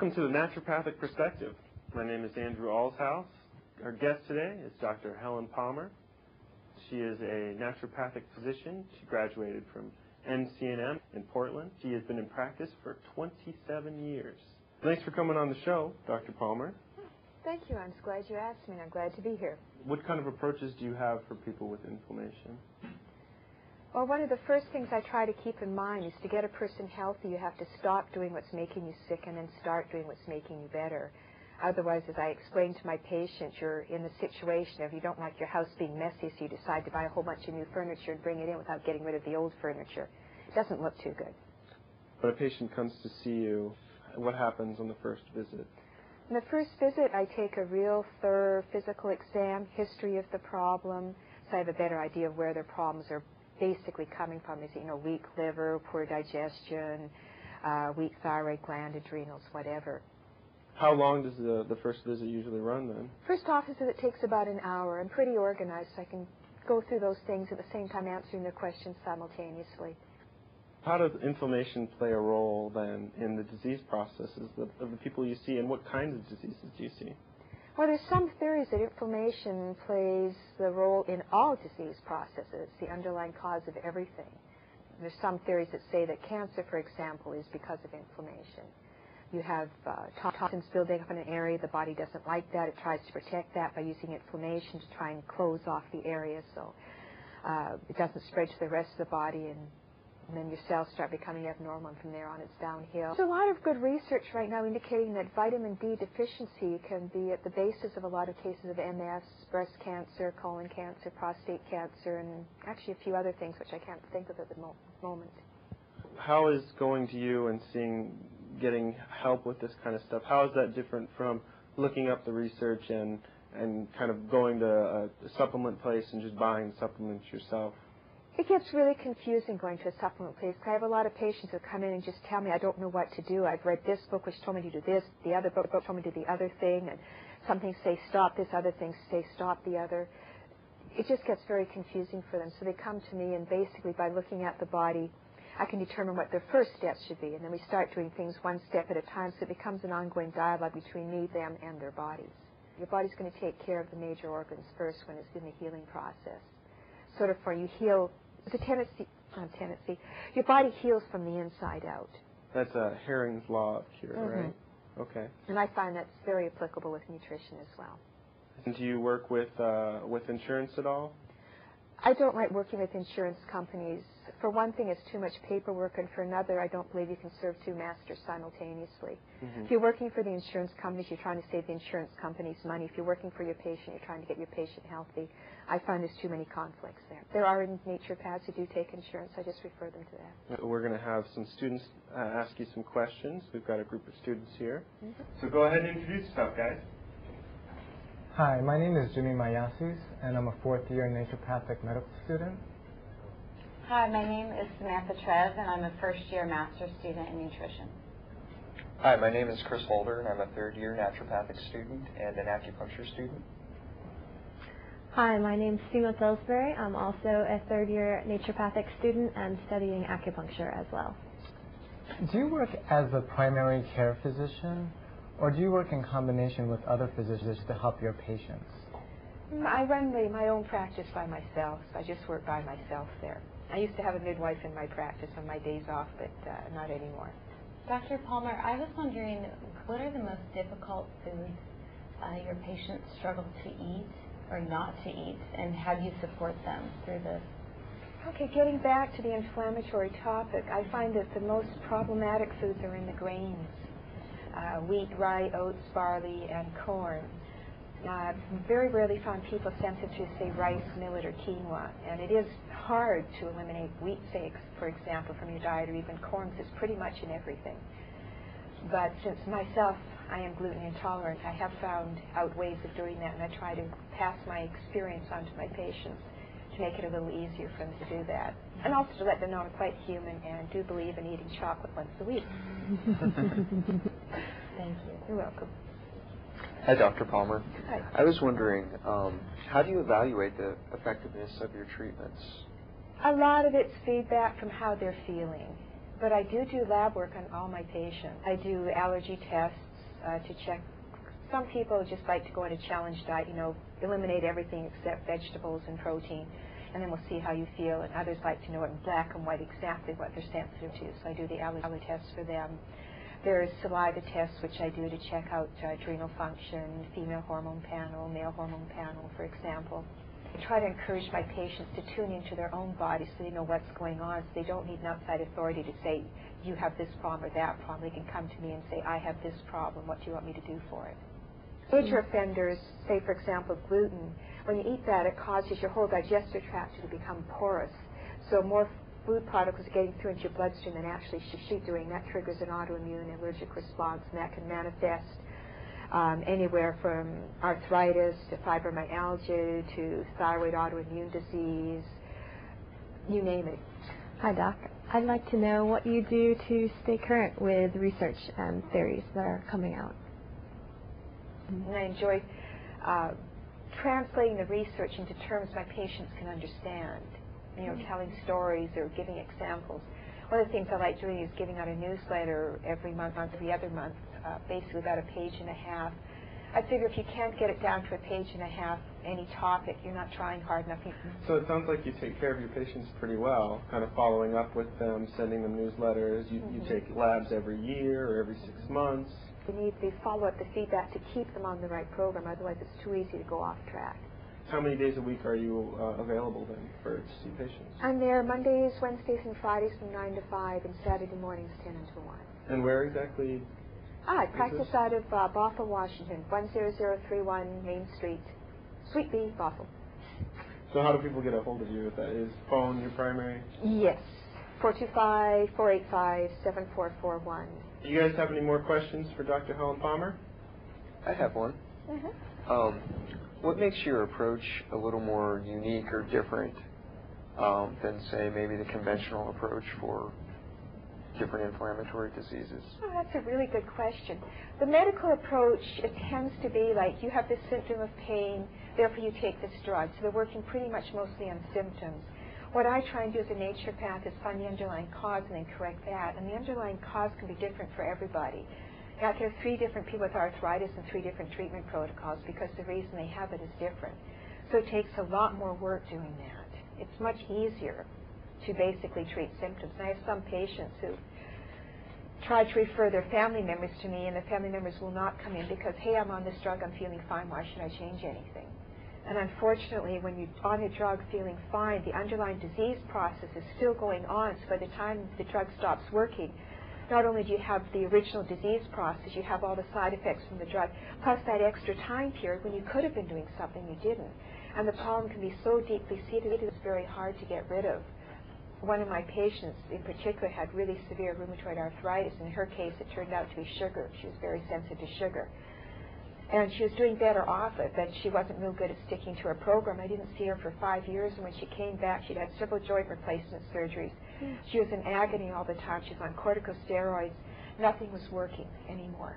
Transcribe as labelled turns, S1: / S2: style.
S1: Welcome to the Naturopathic Perspective. My name is Andrew Allshouse. Our guest today is Dr. Helen Palmer. She is a naturopathic physician. She graduated from NCNM in Portland. She has been in practice for 27 years. Thanks for coming on the show, Dr. Palmer.
S2: Thank you. I'm glad you asked me, and I'm glad to be here.
S1: What kind of approaches do you have for people with inflammation?
S2: Well, one of the first things I try to keep in mind is to get a person healthy, you have to stop doing what's making you sick and then start doing what's making you better. Otherwise, as I explain to my patients, you're in the situation of you don't like your house being messy, so you decide to buy a whole bunch of new furniture and bring it in without getting rid of the old furniture. It doesn't look too good.
S1: When a patient comes to see you, what happens on the first visit?
S2: On the first visit, I take a real thorough physical exam, history of the problem, so I have a better idea of where their problems are basically coming from. Is it, weak liver, poor digestion, weak thyroid gland, adrenals, whatever.
S1: How long does the first visit usually run then?
S2: First office visit takes about an hour. I'm pretty organized, so I can go through those things at the same time answering their questions simultaneously.
S1: How does inflammation play a role then in the disease processes of the people you see, and what kinds of diseases do you see?
S2: Well, there's some theories that inflammation plays the role in all disease processes, the underlying cause of everything. There's some theories that say that cancer, for example, is because of inflammation. You have toxins building up in an area, the body doesn't like that, it tries to protect that by using inflammation to try and close off the area so it doesn't spread to the rest of the body, and then your cells start becoming abnormal, and from there on it's downhill. There's a lot of good research right now indicating that vitamin D deficiency can be at the basis of a lot of cases of MS, breast cancer, colon cancer, prostate cancer, and actually a few other things which I can't think of at the moment.
S1: How is going to you and getting help with this kind of stuff, how is that different from looking up the research and kind of going to a supplement place and just buying supplements yourself?
S2: It gets really confusing going to a supplement place. I have a lot of patients who come in and just tell me, I don't know what to do. I've read this book which told me to do this, the other book told me to do the other thing, and some things say stop this, other things say stop the other. It just gets very confusing for them. So they come to me, and basically by looking at the body, I can determine what their first steps should be, and then we start doing things one step at a time, so it becomes an ongoing dialogue between me, them, and their bodies. Your body's going to take care of the major organs first when it's in the healing process. Sort of for you heal. It's a tendency. Your body heals from the inside out.
S1: That's Herring's law of cure, right? Okay.
S2: And I find that's very applicable with nutrition as well.
S1: And do you work with insurance at all?
S2: I don't like working with insurance companies. For one thing, it's too much paperwork, and for another, I don't believe you can serve two masters simultaneously. If you're working for the insurance companies, you're trying to save the insurance companies money. If you're working for your patient, you're trying to get your patient healthy. I find there's too many conflicts there. There are naturopaths who do take insurance. I just refer them to that.
S1: We're going to have some students ask you some questions. We've got a group of students here. So go ahead and introduce yourself, guys.
S3: Hi, my name is Jimmy Mayasis, and I'm a fourth-year naturopathic medical student.
S4: Hi, my name is Samantha Trev, and I'm a first-year master's student in nutrition.
S5: Hi, my name is Chris Holder, and I'm a third-year naturopathic student and an acupuncture student.
S6: Hi, my name's Seema Pillsbury. I'm also a third-year naturopathic student and studying acupuncture as well.
S3: Do you work as a primary care physician, or do you work in combination with other physicians to help your patients?
S2: I run my own practice by myself. I just work by myself there. I used to have a midwife in my practice on my days off, but not anymore.
S4: Dr. Palmer, I was wondering, what are the most difficult foods your patients struggle to eat or not to eat, and how do you support them through this?
S2: Okay, getting back to the inflammatory topic, I find that the most problematic foods are in the grains. Wheat, rye, oats, barley, and corn. I've very rarely found people sensitive to, say, rice, millet, or quinoa, and it is hard to eliminate wheat, say, for example, from your diet, or even corn, because it's pretty much in everything. But since myself, I am gluten intolerant, I have found out ways of doing that, and I try to pass my experience on to my patients to make it a little easier for them to do that. And also to let them know I'm quite human and do believe in eating chocolate once a week.
S4: Thank you.
S2: You're welcome.
S5: Hi, Dr. Palmer.
S2: Hi.
S5: I was wondering, how do you evaluate the effectiveness of your treatments?
S2: A lot of it's feedback from how they're feeling. But I do lab work on all my patients. I do allergy tests. to check. Some people just like to go on a challenge diet, eliminate everything except vegetables and protein, and then we'll see how you feel. And others like to know in black and white exactly what they're sensitive to, so I do the allergy tests for them. There's saliva tests, which I do to check out adrenal function, female hormone panel, male hormone panel, for example. I try to encourage my patients to tune into their own body so they know what's going on, so they don't need an outside authority to say, you have this problem or that problem. They can come to me and say, I have this problem. What do you want me to do for it? Major offenders, say, for example, gluten. When you eat that, it causes your whole digestive tract to become porous. So more food products are getting through into your bloodstream than actually should be doing. That triggers an autoimmune allergic response, and that can manifest anywhere from arthritis to fibromyalgia to thyroid autoimmune disease, you name it.
S6: Hi, Doc. I'd like to know what you do to stay current with research and theories that are coming out.
S2: And I enjoy translating the research into terms my patients can understand, telling stories or giving examples. One of the things I like doing is giving out a newsletter every month, every other month, basically about a page and a half. I figure if you can't get it down to a page and a half, any topic, you're not trying hard enough.
S1: So it sounds like you take care of your patients pretty well, kind of following up with them, sending them newsletters. You take labs every year or every 6 months.
S2: You need the follow-up, the feedback to keep them on the right program, otherwise it's too easy to go off track.
S1: How many days a week are you available then to see patients?
S2: I'm there Mondays, Wednesdays, and Fridays from 9 to 5, and Saturday mornings 10 until 1.
S1: And where exactly?
S2: I practice out of Bothell, Washington, 10031 Main Street, Suite B, Bothell.
S1: So how do people get a hold of you? Is phone your primary?
S2: Yes, 425-485-7441.
S1: Do you guys have any more questions for Dr. Helen Palmer?
S5: I have one. What makes your approach a little more unique or different than, say, maybe the conventional approach for different inflammatory diseases?
S2: Oh, that's a really good question. The medical approach, it tends to be like you have this symptom of pain, therefore you take this drug. So they're working pretty much mostly on symptoms. What I try and do as a naturopath is find the underlying cause and then correct that. And the underlying cause can be different for everybody. Now, there are 3 different people with arthritis and 3 different treatment protocols because the reason they have it is different. So it takes a lot more work doing that. It's much easier to basically treat symptoms. And I have some patients who try to refer their family members to me, and the family members will not come in because, hey, I'm on this drug, I'm feeling fine, why should I change anything? And unfortunately, when you're on a drug feeling fine, the underlying disease process is still going on, so by the time the drug stops working, not only do you have the original disease process, you have all the side effects from the drug, plus that extra time period when you could have been doing something you didn't. And the problem can be so deeply seated, it's very hard to get rid of. One of my patients in particular had really severe rheumatoid arthritis. In her case, it turned out to be sugar. She was very sensitive to sugar. And she was doing better off it, but she wasn't real good at sticking to her program. I didn't see her for 5 years, and when she came back, she'd had several joint replacement surgeries. She was in agony all the time. She was on corticosteroids. Nothing was working anymore.